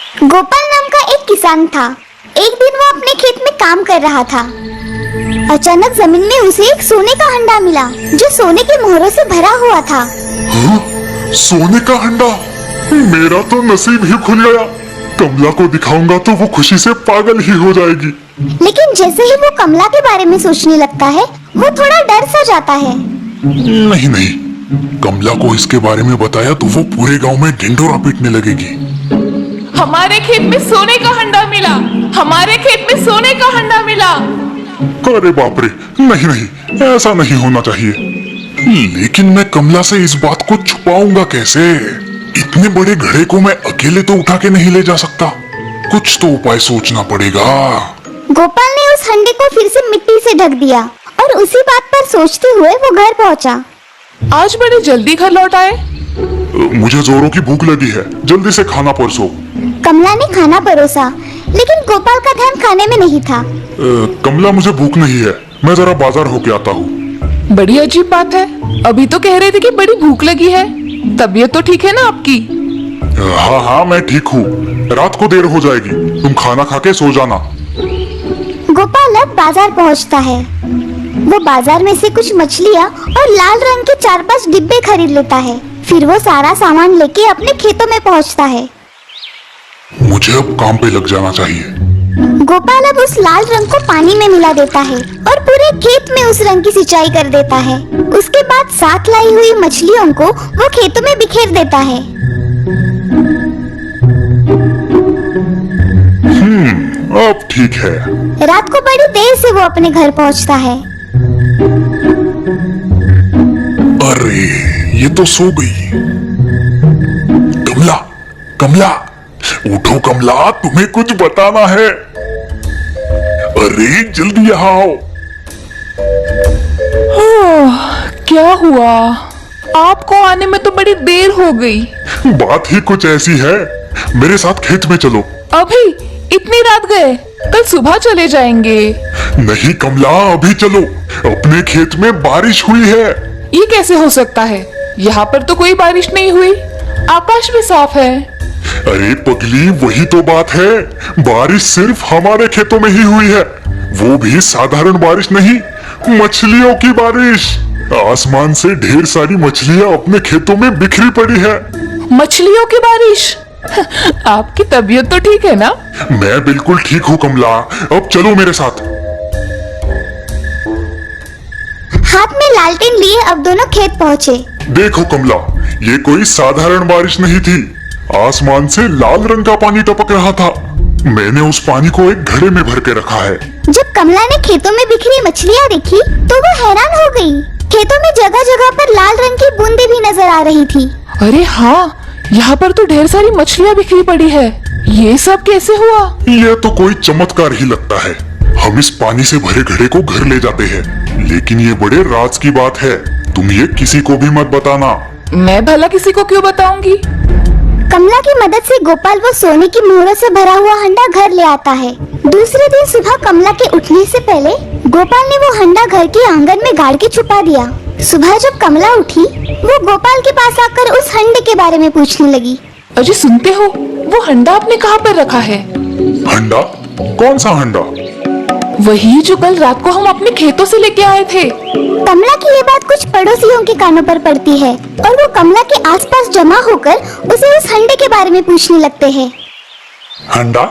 गोपाल नाम का एक किसान था। एक दिन वो अपने खेत में काम कर रहा था। अचानक जमीन में उसे एक सोने का हंडा मिला जो सोने के मोहरों से भरा हुआ था। हाँ? सोने का हंडा? मेरा तो नसीब ही खुल गया। कमला को दिखाऊंगा तो वो खुशी से पागल ही हो जाएगी। लेकिन जैसे ही वो कमला के बारे में सोचने लगता है, वो थोड़ा डर सा जाता है। नहीं नहीं, कमला को इसके बारे में बताया तो वो पूरे गांव में ढिंढोरा पीटने लगेगी। हमारे खेत में सोने का हंडा मिला, हमारे खेत में सोने का हंडा मिला। अरे बाप रे, नहीं नहीं, ऐसा नहीं होना चाहिए। लेकिन मैं कमला से इस बात को छुपाऊंगा कैसे? इतने बड़े घड़े को मैं अकेले तो उठा के नहीं ले जा सकता। कुछ तो उपाय सोचना पड़ेगा। गोपाल ने उस हंडे को फिर से मिट्टी से ढक दिया और उसी बात पर सोचते हुए वो घर पहुंचा। आज बड़ी जल्दी घर लौट आए। मुझे जोरों की भूख लगी है, जल्दी से खाना परसो। कमला ने खाना परोसा, लेकिन गोपाल का ध्यान खाने में नहीं था। कमला, मुझे भूख नहीं है, मैं जरा बाजार होके आता हूँ। बड़ी अजीब बात है, अभी तो कह रहे थे कि बड़ी भूख लगी है। तबीयत तो ठीक है ना आपकी? हाँ हाँ, मैं ठीक हूँ। रात को देर हो जाएगी, तुम खाना खा के सो जाना। गोपाल अब बाजार पहुंचता है। वो बाजार में से कुछ मछलियाँ और लाल रंग के 4-5 डिब्बे खरीद लेता है। फिर वो सारा सामान लेके अपने खेतों में पहुंचता है। मुझे अब काम पे लग जाना चाहिए। गोपाल अब उस लाल रंग को पानी में मिला देता है और पूरे खेत में उस रंग की सिंचाई कर देता है। उसके बाद साथ लाई हुई मछलियों को वो खेतों में बिखेर देता है। अब ठीक है। रात को बड़ी देर से वो अपने घर पहुंचता है। अरे, ये तो सो गई। कमला, कमला, उठो कमला, तुम्हें कुछ बताना है। अरे जल्दी यहाँ आओ। क्या हुआ? आपको आने में तो बड़ी देर हो गई। बात ही कुछ ऐसी है, मेरे साथ खेत में चलो। अभी इतनी रात गए? कल सुबह चले जाएंगे। नहीं कमला, अभी चलो। अपने खेत में बारिश हुई है। ये कैसे हो सकता है? यहाँ पर तो कोई बारिश नहीं हुई, आकाश भी साफ है। अरे पगली, वही तो बात है। बारिश सिर्फ हमारे खेतों में ही हुई है, वो भी साधारण बारिश नहीं, मछलियों की बारिश। आसमान से ढेर सारी मछलियाँ अपने खेतों में बिखरी पड़ी है। मछलियों की बारिश? आपकी तबीयत तो ठीक है ना? मैं बिल्कुल ठीक हूँ कमला, अब चलो मेरे साथ। हाथ में लालटेन लिए अब दोनों खेत पहुँचे। देखो कमला, ये कोई साधारण बारिश नहीं थी। आसमान से लाल रंग का पानी टपक रहा था। मैंने उस पानी को एक घड़े में भर के रखा है। जब कमला ने खेतों में बिखरी मछलियाँ देखी तो वो हैरान हो गई। खेतों में जगह जगह पर लाल रंग की बूंदें भी नजर आ रही थी। अरे हाँ, यहाँ पर तो ढेर सारी मछलियाँ बिखरी पड़ी है। ये सब कैसे हुआ? ये तो कोई चमत्कार ही लगता है। हम इस पानी से भरे घड़े को घर ले जाते हैं, लेकिन ये बड़े राज की बात है। तुम ये किसी को भी मत बताना। मैं भला किसी को क्यों बताऊंगी? कमला की मदद से गोपाल वो सोने की मोहरों से भरा हुआ हंडा घर ले आता है। दूसरे दिन सुबह कमला के उठने से पहले गोपाल ने वो हंडा घर के आंगन में गाड़ के छुपा दिया। सुबह जब कमला उठी, वो गोपाल के पास आकर उस हंडे के बारे में पूछने लगी। अजय, सुनते हो, वो हंडा आपने कहाँ पर रखा है? हंडा? कौन सा हंडा? वही जो कल रात को हम अपने खेतों से लेके आए थे। कमला की ये बात कुछ पड़ोसियों के कानों पर पड़ती है और वो कमला के आसपास जमा होकर उसे उस हंडे के बारे में पूछने लगते हैं। हंडा?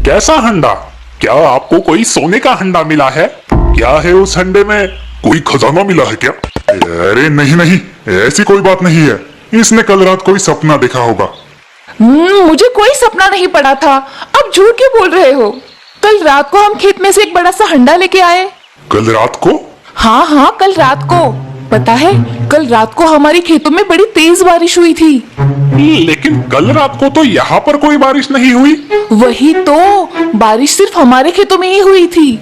कैसा हंडा? क्या आपको कोई सोने का हंडा मिला है? क्या है उस हंडे में? कोई खजाना मिला है क्या? अरे नहीं नहीं, ऐसी कोई बात नहीं है। इसने कल रात कोई सपना देखा होगा। मुझे कोई सपना नहीं पड़ा था। अब झूठ क्यों बोल रहे हो? कल रात को हम खेत में से एक बड़ा सा हंडा लेके आए। कल रात को? हाँ हाँ, कल रात को। पता है, कल रात को हमारी खेतों में बड़ी तेज बारिश हुई थी। लेकिन कल रात को तो यहाँ पर कोई बारिश नहीं हुई। वही तो, बारिश सिर्फ हमारे खेतों में ही हुई थी।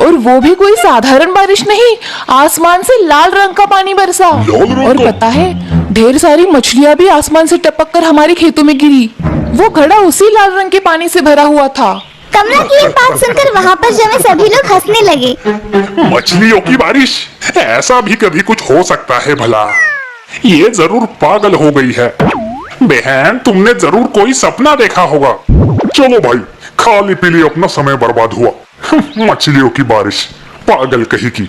और वो भी कोई साधारण बारिश नहीं, आसमान से लाल रंग का पानी बरसा। और पता है, ढेर सारी मछलियाँ भी आसमान से टपक कर हमारे खेतों में गिरी। वो घड़ा उसी लाल रंग के पानी से भरा हुआ था। कमला की ये बात सुनकर वहाँ पर जमे सभी लोग हंसने लगे। मछलियों की बारिश? ऐसा भी कभी कुछ हो सकता है भला? ये जरूर पागल हो गई है। बहन, तुमने जरूर कोई सपना देखा होगा। चलो भाई, खाली पीली अपना समय बर्बाद हुआ। मछलियों की बारिश, पागल कहीं की।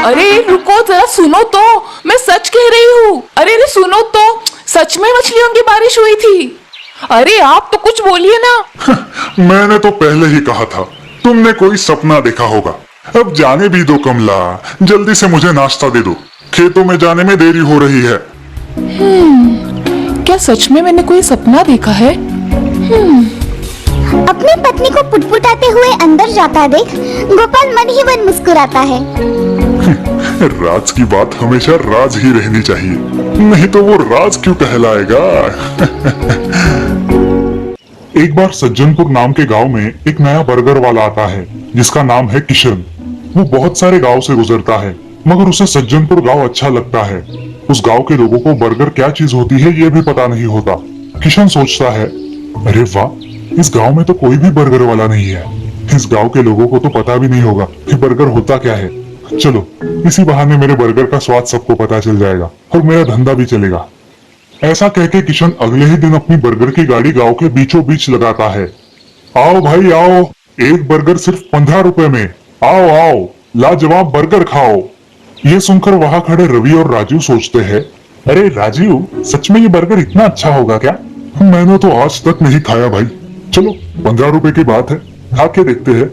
अरे रुको जरा, सुनो तो, मैं सच कह रही हूँ। अरे अरे सुनो तो, सच में मछलियों की बारिश हुई थी। अरे आप तो कुछ बोलिए ना। मैंने तो पहले ही कहा था, तुमने कोई सपना देखा होगा। अब जाने भी दो कमला, जल्दी से मुझे नाश्ता दे दो, खेतों में जाने में देरी हो रही है। क्या सच में मैंने कोई सपना देखा है? अपनी पत्नी को पुटपुटाते हुए अंदर जाता देख गोपाल मन ही मन मुस्कुराता है। राज की बात हमेशा राज ही रहनी चाहिए, नहीं तो वो राज क्यों कहलाएगा। एक बार सज्जनपुर नाम के गांव में एक नया बर्गर वाला आता है जिसका नाम है किशन। वो बहुत सारे गांव से गुजरता है, मगर उसे सज्जनपुर गांव अच्छा लगता है। उस गांव के लोगों को बर्गर क्या चीज होती है ये भी पता नहीं होता। किशन सोचता है, अरे वाह, इस गांव में तो कोई भी बर्गर वाला नहीं है। इस गांव के लोगों को तो पता भी नहीं होगा कि बर्गर होता क्या है। चलो, इसी बहाने मेरे बर्गर का स्वाद सबको पता चल जाएगा और मेरा धंधा भी चलेगा। ऐसा कहके किशन अगले ही दिन अपनी बर्गर की गाड़ी गांव के बीचों बीच लगाता है। आओ भाई आओ, एक बर्गर सिर्फ 15 रुपए में, आओ आओ, लाजवाब बर्गर खाओ। ये सुनकर वहां खड़े रवि और राजू सोचते हैं, अरे राजू, सच में ये बर्गर इतना अच्छा होगा क्या? मैंने तो आज तक नहीं खाया भाई। चलो, 15 रुपए की बात है, खा के देखते हैं।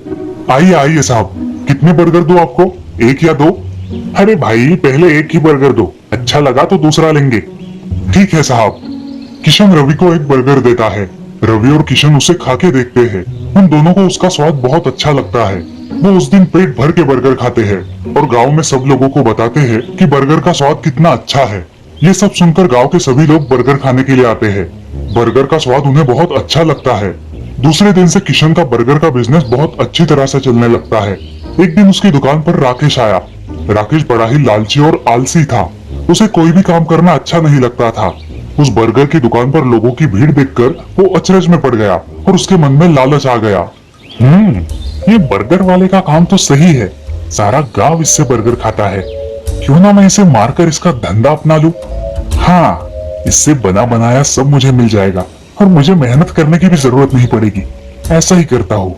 आइए आइए साहब, कितने बर्गर दो आपको, एक या दो? अरे भाई, पहले एक ही बर्गर दो, अच्छा लगा तो दूसरा लेंगे। ठीक है साहब। किशन रवि को एक बर्गर देता है। रवि और किशन उसे खा के देखते हैं। उन दोनों को उसका स्वाद बहुत अच्छा लगता है। वो उस दिन पेट भर के बर्गर खाते हैं और गांव में सब लोगों को बताते हैं कि बर्गर का स्वाद कितना अच्छा है। ये सब सुनकर गांव के सभी लोग बर्गर खाने के लिए आते हैं। बर्गर का स्वाद उन्हें बहुत अच्छा लगता है। दूसरे दिन से किशन का बर्गर का बिजनेस बहुत अच्छी तरह से चलने लगता है। एक दिन उसकी दुकान पर राकेश आया। राकेश बड़ा ही लालची और आलसी था। उसे कोई भी काम करना अच्छा नहीं लगता था। उस बर्गर की दुकान पर लोगों की भीड़ देखकर वो अचरज में पड़ गया और उसके मन में लालच आ गया। ये बर्गर वाले का काम तो सही है, सारा गांव इससे बर्गर खाता है, क्यों ना मैं इसे मारकर इसका धंधा अपना लूं। हाँ, इससे बना बनाया सब मुझे मिल जाएगा और मुझे मेहनत करने की भी जरूरत नहीं पड़ेगी। ऐसा ही करता हूँ।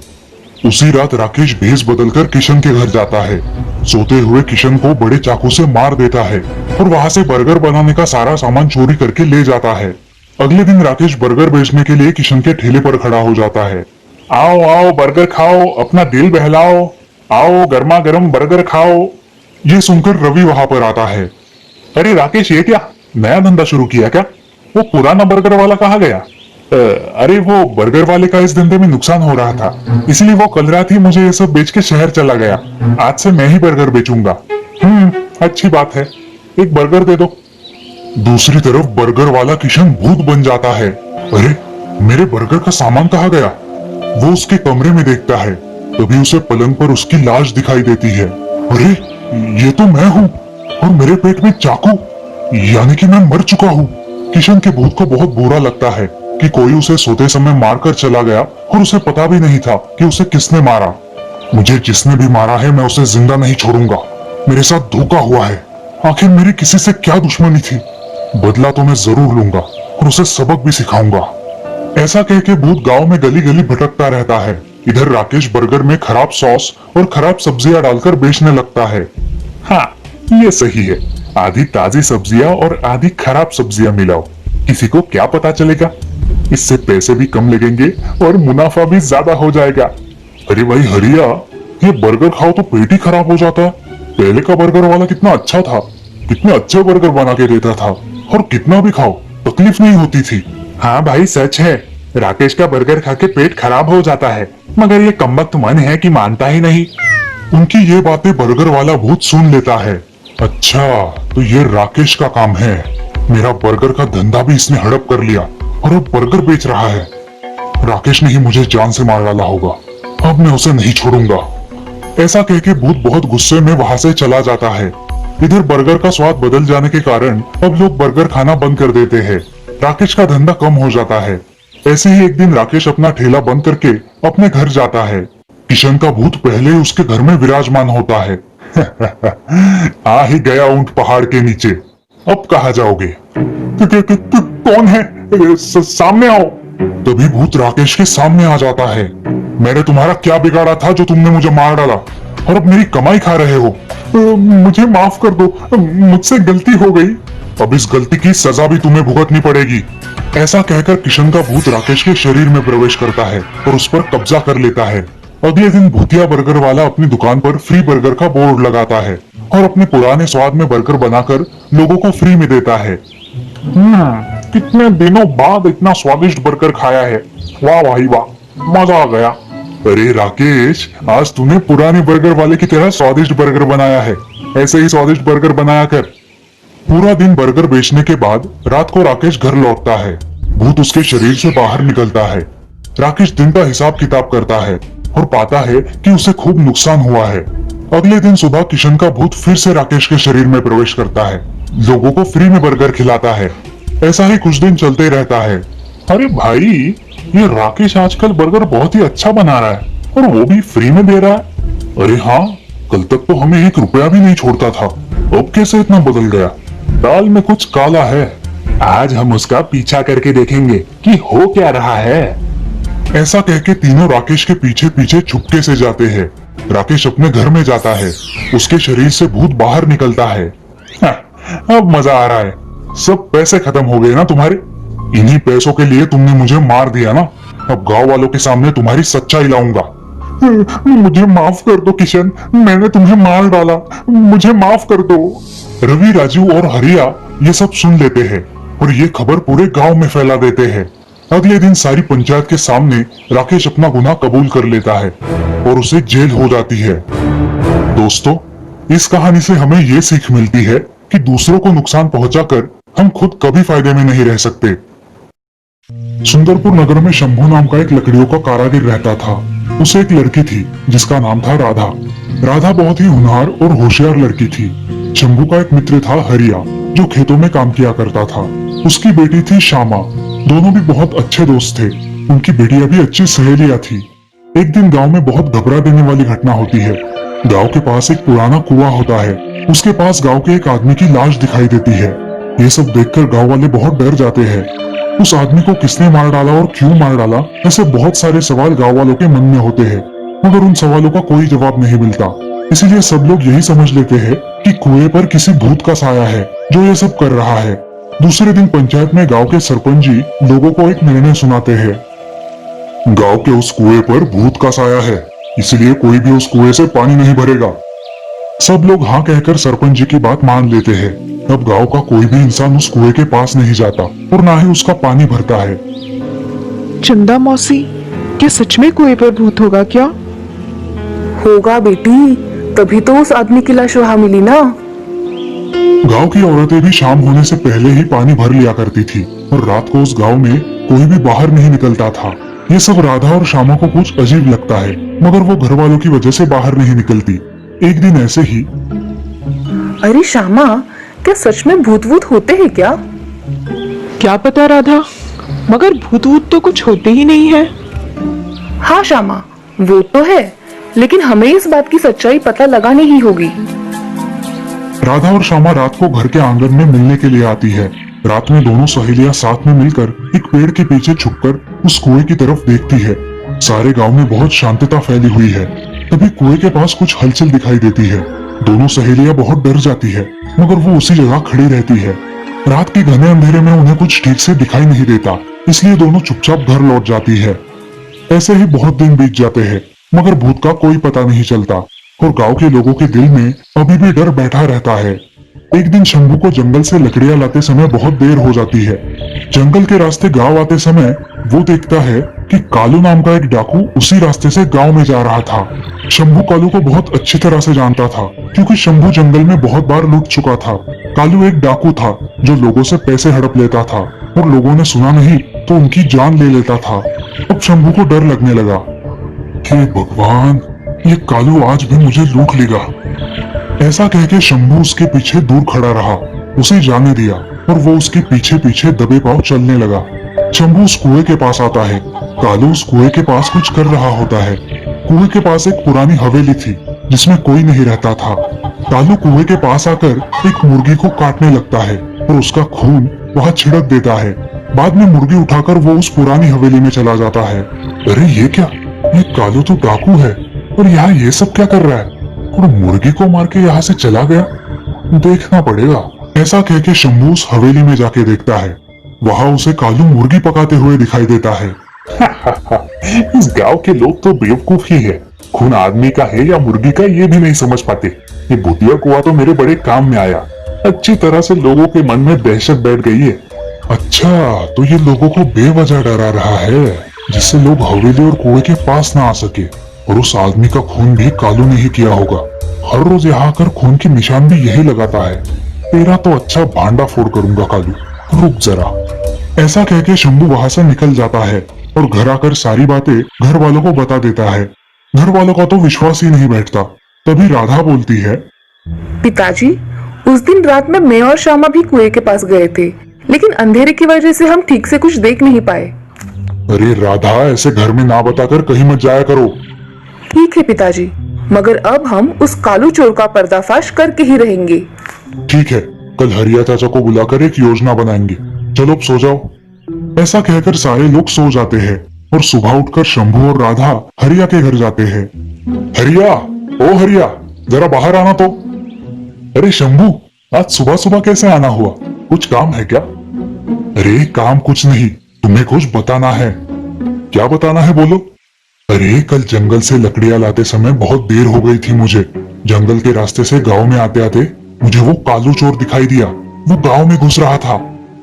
उसी रात राकेश भेष बदलकर किशन के घर जाता है। सोते हुए किशन को बड़े चाकू से मार देता है और वहां से बर्गर बनाने का सारा सामान चोरी करके ले जाता है। अगले दिन राकेश बर्गर बेचने के लिए किशन के ठेले पर खड़ा हो जाता है। आओ आओ, बर्गर खाओ, अपना दिल बहलाओ, आओ गर्मा गर्म बर्गर खाओ। ये सुनकर रवि वहां पर आता है। अरे राकेश, ये क्या नया धंधा शुरू किया क्या? वो पुराना बर्गर वाला कहाँ गया? अरे वो बर्गर वाले का इस धंधे में नुकसान हो रहा था, इसलिए वो कल रात ही मुझे ये सब बेच के शहर चला गया। आज से मैं ही बर्गर बेचूंगा। अच्छी बात है, एक बर्गर दे दो। दूसरी तरफ बर्गर वाला किशन भूत बन जाता है। अरे मेरे बर्गर का सामान कहाँ गया? वो उसके कमरे में देखता है, तभी उसे पलंग पर उसकी लाश दिखाई देती है। अरे ये तो मैं हूँ और मेरे पेट में चाकू, यानी कि मैं मर चुका हूँ। किशन के भूत को बहुत बुरा लगता है कि कोई उसे सोते समय मारकर चला गया और उसे पता भी नहीं था कि उसे किसने मारा। मुझे जिसने भी मारा है मैं उसे जिंदा नहीं छोड़ूंगा। मेरे साथ धोखा हुआ है। आखिर मेरी किसी से क्या दुश्मनी थी? बदला तो मैं जरूर लूंगा और उसे सबक भी सिखाऊंगा। ऐसा कह के भूत गांव में गली गली भटकता रहता है। इधर राकेश बर्गर में खराब सॉस और खराब सब्जियां डालकर बेचने लगता है। हाँ, ये सही है, आधी ताजी सब्जियां और आधी खराब सब्जियां मिलाओ, किसी को क्या पता चलेगा। इससे पैसे भी कम लगेंगे और मुनाफा भी ज्यादा हो जाएगा। अरे भाई हरिया, ये बर्गर खाओ तो पेट ही खराब हो जाता है। पहले का बर्गर वाला कितना अच्छा था, कितने अच्छे बर्गर बना के देता था और कितना भी खाओ तकलीफ नहीं होती थी। हाँ भाई सच है, राकेश का बर्गर खा के पेट खराब हो जाता है, मगर ये कमबख्त मन है कि मानता ही नहीं। उनकी ये बातें बर्गर वाला भूत सुन लेता है। अच्छा, तो ये राकेश का काम है। मेरा बर्गर का धंधा भी इसने हड़प कर लिया और अब बर्गर बेच रहा है। राकेश ने ही मुझे जान से मार डाला होगा, अब मैं उसे नहीं छोड़ूंगा। ऐसा कह के भूत बहुत गुस्से में वहां से चला जाता है। इधर बर्गर का स्वाद बदल जाने के कारण अब लोग बर्गर खाना बंद कर देते हैं। राकेश का धंधा कम हो जाता है। ऐसे ही एक दिन राकेश अपना ठेला बंद करके अपने घर जाता है। किशन का भूत पहले उसके घर में विराजमान होता है। आ ही गया ऊंट पहाड़ के नीचे, अब कहाँ जाओगे? कौन है? सामने आओ। तभी भूत राकेश के सामने आ जाता है। मैंने तुम्हारा क्या बिगाड़ा था जो तुमने मुझे मार डाला और अब मेरी कमाई खा रहे हो? मुझे माफ कर दो, मुझसे गलती हो गई। अब इस गलती की सजा भी तुम्हें भुगतनी पड़ेगी। ऐसा कहकर किशन का भूत राकेश के शरीर में प्रवेश करता है और उस पर कब्जा कर लेता है। अगले दिन भूतिया बर्गर वाला अपनी दुकान पर फ्री बर्गर का बोर्ड लगाता है और अपने पुराने स्वाद में बर्गर बनाकर लोगों को फ्री में देता है। कितने दिनों बाद इतना स्वादिष्ट बर्गर खाया है। वाह भाई वाह, मजा आ गया। अरे राकेश, आज तूने पुराने बर्गर वाले की तरह स्वादिष्ट बर्गर बनाया है। ऐसे ही स्वादिष्ट बर्गर बनाया कर। पूरा दिन बर्गर बेचने के बाद रात को राकेश घर लौटता है। भूत उसके शरीर से बाहर निकलता है। राकेश दिन का हिसाब किताब करता है और पाता है कि उसे खूब नुकसान हुआ है। अगले दिन सुबह किशन का भूत फिर से राकेश के शरीर में प्रवेश करता है, लोगों को फ्री में बर्गर खिलाता है। ऐसा ही कुछ दिन चलते रहता है। अरे भाई, ये राकेश आजकल बर्गर बहुत ही अच्छा बना रहा है और वो भी फ्री में दे रहा है। अरे हाँ, कल तक तो हमें 1 रुपया भी नहीं छोड़ता था, अब कैसे इतना बदल गया? दाल में कुछ काला है। आज हम उसका पीछा करके देखेंगे कि हो क्या रहा है। ऐसा कह के तीनों राकेश के पीछे पीछे चुपके से जाते हैं। राकेश अपने घर में जाता है। उसके शरीर से भूत बाहर निकलता है। अब मजा आ रहा है। सब पैसे खत्म हो गए ना तुम्हारे? इन्हीं पैसों के लिए तुमने मुझे मार दिया ना। अब गांव वालों के सामने तुम्हारी सच्चाई लाऊंगा। मुझे माफ कर दो किशन, मैंने तुम्हें मार डाला, मुझे माफ कर दो। रवि, राजू और हरिया ये सब सुन लेते हैं और ये खबर पूरे गांव में फैला देते हैं। अगले दिन सारी पंचायत के सामने राकेश अपना गुनाह कबूल कर लेता है और उसे जेल हो जाती है। दोस्तों, इस कहानी से हमें ये सीख मिलती है कि दूसरों को नुकसान पहुंचाकर हम खुद कभी फायदे में नहीं रह सकते। सुंदरपुर नगर में शंभू नाम का एक लकड़ियों का कारागिर रहता था। उसे एक लड़की थी जिसका नाम था राधा। राधा बहुत ही होनहार और होशियार लड़की थी। शंभू का एक मित्र था हरिया, जो खेतों में काम किया करता था। उसकी बेटी थी श्यामा। दोनों भी बहुत अच्छे दोस्त थे। उनकी बेटियां भी अच्छी सहेलियां थी। एक दिन गांव में बहुत घबरा देने वाली घटना होती है। गांव के पास एक पुराना कुआं होता है। उसके पास गांव के एक आदमी की लाश दिखाई देती है। ये सब देखकर गांव वाले बहुत डर जाते हैं। उस आदमी को किसने मार डाला और क्यों मार डाला, ऐसे बहुत सारे सवाल गांव वालों के मन में होते हैं, मगर उन सवालों का कोई जवाब नहीं मिलता। इसीलिए सब लोग यही समझ लेते हैं कि कुएं पर किसी भूत का साया है जो ये सब कर रहा है। दूसरे दिन पंचायत में गांव के सरपंच जी लोगों को एक निर्णय सुनाते हैं। गांव के उस कुएं पर भूत का साया है, इसलिए कोई भी उस कुएं से पानी नहीं भरेगा। सब लोग हाँ कहकर सरपंच जी की बात मान लेते हैं। अब गांव का कोई भी इंसान उस कुएं के पास नहीं जाता और ना ही उसका पानी भरता है। चंदा मौसी, क्या सच में कुएं पर भूत होगा क्या? होगा बेटी, तभी तो उस आदमी की लाश वहां मिली ना। गांव की औरतें भी शाम होने से पहले ही पानी भर लिया करती थी और रात को उस गांव में कोई भी बाहर नहीं निकलता था। ये सब राधा और श्यामा को कुछ अजीब लगता है, मगर वो घर वालों की वजह से बाहर नहीं निकलती। एक दिन ऐसे ही, अरे श्यामा, क्या सच में भूत वूत होते हैं क्या? क्या पता राधा, मगर भूत वूत तो कुछ होते ही नहीं है। हाँ श्यामा, वो तो है, लेकिन हमें इस बात की सच्चाई पता लगानी ही होगी। राधा और श्यामा रात को घर के आंगन में मिलने के लिए आती है। रात में दोनों सहेलियां साथ में मिलकर एक पेड़ के पीछे छुपकर उस कुएं की तरफ देखती है। सारे गांव में बहुत शांतता फैली हुई है। तभी कुएं के पास कुछ हलचल दिखाई देती है। दोनों सहेलियां बहुत डर जाती है, मगर वो उसी जगह खड़ी रहती है। रात के घने अंधेरे में उन्हें कुछ ठीक से दिखाई नहीं देता, इसलिए दोनों चुपचाप घर लौट जाती है। ऐसे ही बहुत दिन बीत जाते हैं, मगर भूत का कोई पता नहीं चलता और गांव के लोगों के दिल में अभी भी डर बैठा रहता है। एक दिन शंभू को जंगल से लकड़ियां लाते समय बहुत देर हो जाती है। जंगल के रास्ते गांव आते समय वो देखता है कि कालू नाम का एक डाकू उसी रास्ते से गांव में जा रहा था। शंभू कालू को बहुत अच्छी तरह से जानता था, क्योंकि शंभू जंगल में बहुत बार लूट चुका था। कालू एक डाकू था जो लोगों से पैसे हड़प लेता था और लोगों ने सुना नहीं तो उनकी जान ले लेता था। अब शंभू को डर लगने लगा। हे भगवान, ये कालू आज भी मुझे लूट लेगा। ऐसा कह के शंभू उसके पीछे दूर खड़ा रहा, उसे जाने दिया और वो उसके पीछे पीछे दबे पांव चलने लगा। शंभू उस कुएं के पास आता है। कालू उस कुएं के पास कुछ कर रहा होता है। कुएं के पास एक पुरानी हवेली थी जिसमें कोई नहीं रहता था। कालू कुएं के पास आकर एक मुर्गी को काटने लगता है और उसका खून वहां छिड़क देता है। बाद में मुर्गी उठाकर वो उस पुरानी हवेली में चला जाता है। अरे ये क्या, ये कालू तो डाकू है और यहाँ ये सब क्या कर रहा है, और मुर्गी को मार के यहाँ से चला गया। देखना पड़ेगा। ऐसा कह के शंभू उस हवेली में जाके देखता है। वहाँ उसे कालू मुर्गी पकाते हुए दिखाई देता है। इस गांव के लोग तो बेवकूफ ही है। खून आदमी का है या मुर्गी का ये भी नहीं समझ पाते। ये भूतिया कुआं तो मेरे बड़े काम में आया। अच्छी तरह से लोगों के मन में दहशत बैठ गई है। अच्छा, तो ये लोगों को बेवजह डरा रहा है, जिससे लोग हवेली और कुएं के पास ना आ सके। और उस आदमी का खून भी कालू ने ही किया होगा। हर रोज यहाँ आकर खून के निशान भी यही लगाता है। तेरा तो अच्छा भांडा फोड़ करूंगा कालू, रुक जरा। ऐसा कह के शंभू वहां से निकल जाता है और घर आकर सारी बातें घर वालों को बता देता है। घर वालों का तो विश्वास ही नहीं बैठता। तभी राधा बोलती है, पिताजी, उस दिन रात में मैं और श्यामा भी कुएं के पास गए थे, लेकिन अंधेरे की वजह से हम ठीक से कुछ देख नहीं पाए। अरे राधा, ऐसे घर में ना बताकर कहीं मत जाया करो। ठीक है पिताजी, मगर अब हम उस कालू चोर का पर्दाफाश करके ही रहेंगे। ठीक है, कल हरिया चाचा को बुलाकर एक योजना बनाएंगे। चलो अब सो जाओ। ऐसा कहकर सारे लोग सो जाते हैं और सुबह उठकर शंभू और राधा हरिया के घर जाते हैं। हरिया, ओ हरिया, जरा बाहर आना तो। अरे शंभू, आज सुबह सुबह कैसे आना हुआ? कुछ काम है क्या? अरे काम कुछ नहीं, तुम्हें कुछ बताना है। क्या बताना है बोलो? अरे कल जंगल से लकड़ियां लाते समय बहुत देर हो गई थी मुझे। जंगल के रास्ते से गांव में आते आते मुझे वो कालू चोर दिखाई दिया। वो गांव में घुस रहा था।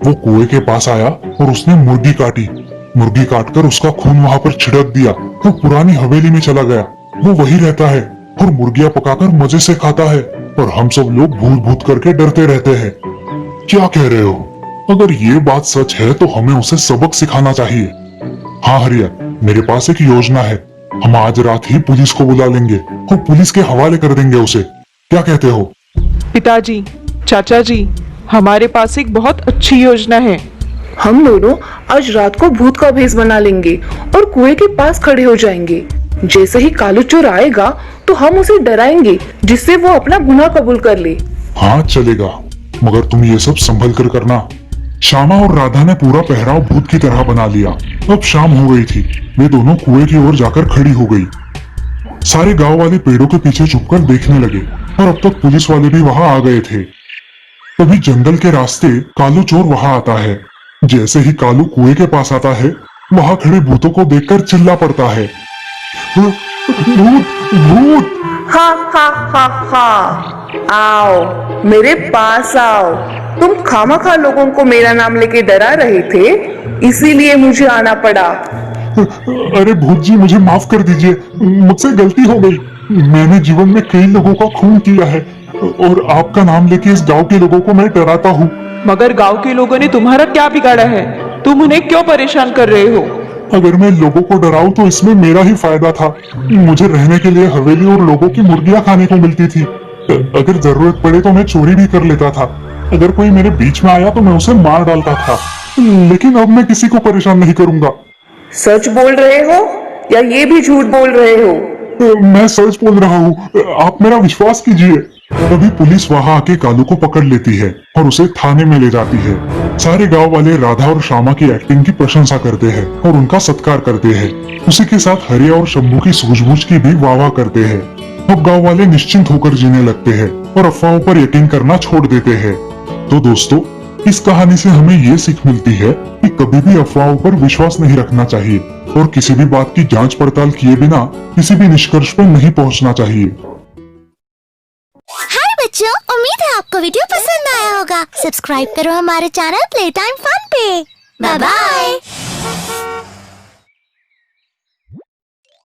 वो कुएं के पास आया और उसने मुर्गी काटी। मुर्गी काटकर उसका खून वहां पर छिड़क दिया। वो पुरानी हवेली में चला गया। वो वही रहता है और मुर्गियां पकाकर मजे से खाता है। और हम सब लोग भूत भूत करके डरते रहते हैं। क्या कह रहे हो? अगर ये बात सच है तो हमें उसे सबक सिखाना चाहिए। हाँ हरिया, मेरे पास एक योजना है। हम आज रात ही पुलिस को बुला लेंगे और पुलिस के हवाले कर देंगे उसे। क्या कहते हो? पिताजी, चाचा जी, हमारे पास एक बहुत अच्छी योजना है। हम दोनों आज रात को भूत का भेष बना लेंगे और कुएं के पास खड़े हो जाएंगे। जैसे ही कालू चोर आएगा तो हम उसे डराएंगे, जिससे वो अपना गुनाह कबूल कर ले। हाँ चलेगा, मगर तुम ये सब संभल कर करना। श्यामा और राधा ने पूरा पहराव भूत की तरह बना लिया। अब शाम हो गई थी। वे दोनों कुएं की ओर जाकर खड़ी हो गई। सारे गांव वाले पेड़ों के पीछे छुपकर देखने लगे और अब तक पुलिस वाले भी वहां आ गए थे। तभी जंगल के रास्ते कालू चोर वहां आता है। जैसे ही कालू कुएं के पास आता है, वहां खड़े भूतों को देखकर चिल्ला पड़ता है, भूत भूत। हा हा हा हा, आओ मेरे पास आओ। तुम खामखा लोगों को मेरा नाम लेके डरा रहे थे, इसीलिए मुझे आना पड़ा। अरे भूत जी, मुझे माफ कर दीजिए, मुझसे गलती हो गई। मैंने जीवन में कई लोगों का खून किया है और आपका नाम लेके इस गांव के लोगों को मैं डराता हूँ। मगर गांव के लोगों ने तुम्हारा क्या बिगाड़ा है? तुम उन्हें क्यों परेशान कर रहे हो? अगर मैं लोगों को डराऊं तो इसमें मेरा ही फायदा था। मुझे रहने के लिए हवेली और लोगों की मुर्गियां खाने को मिलती थी। अगर जरूरत पड़े तो मैं चोरी भी कर लेता था। अगर कोई मेरे बीच में आया तो मैं उसे मार डालता था। लेकिन अब मैं किसी को परेशान नहीं करूंगा। सच बोल रहे हो या ये भी झूठ बोल रहे हो? मैं सच बोल रहा हूँ, आप मेरा विश्वास कीजिए। तभी पुलिस वहां आके कालू को पकड़ लेती है और उसे थाने में ले जाती है। सारे गांव वाले राधा और श्यामा की एक्टिंग की प्रशंसा करते हैं और उनका सत्कार करते हैं। उसी के साथ हरिया और शंभू की सूझबूझ की भी वाह करते हैं। अब गांव वाले निश्चिंत होकर जीने लगते हैं और अफवाहों पर यकीन करना छोड़ देते हैं। तो दोस्तों, इस कहानी से हमें ये सीख मिलती है कि कभी भी अफवाहों पर विश्वास नहीं रखना चाहिए और किसी भी बात की जांच पड़ताल किए बिना किसी भी निष्कर्ष पर नहीं पहुंचना चाहिए। हाय बच्चों, उम्मीद है आपको वीडियो पसंद आया होगा। सब्सक्राइब करो हमारे चैनल प्ले टाइम फन पे। Bye bye.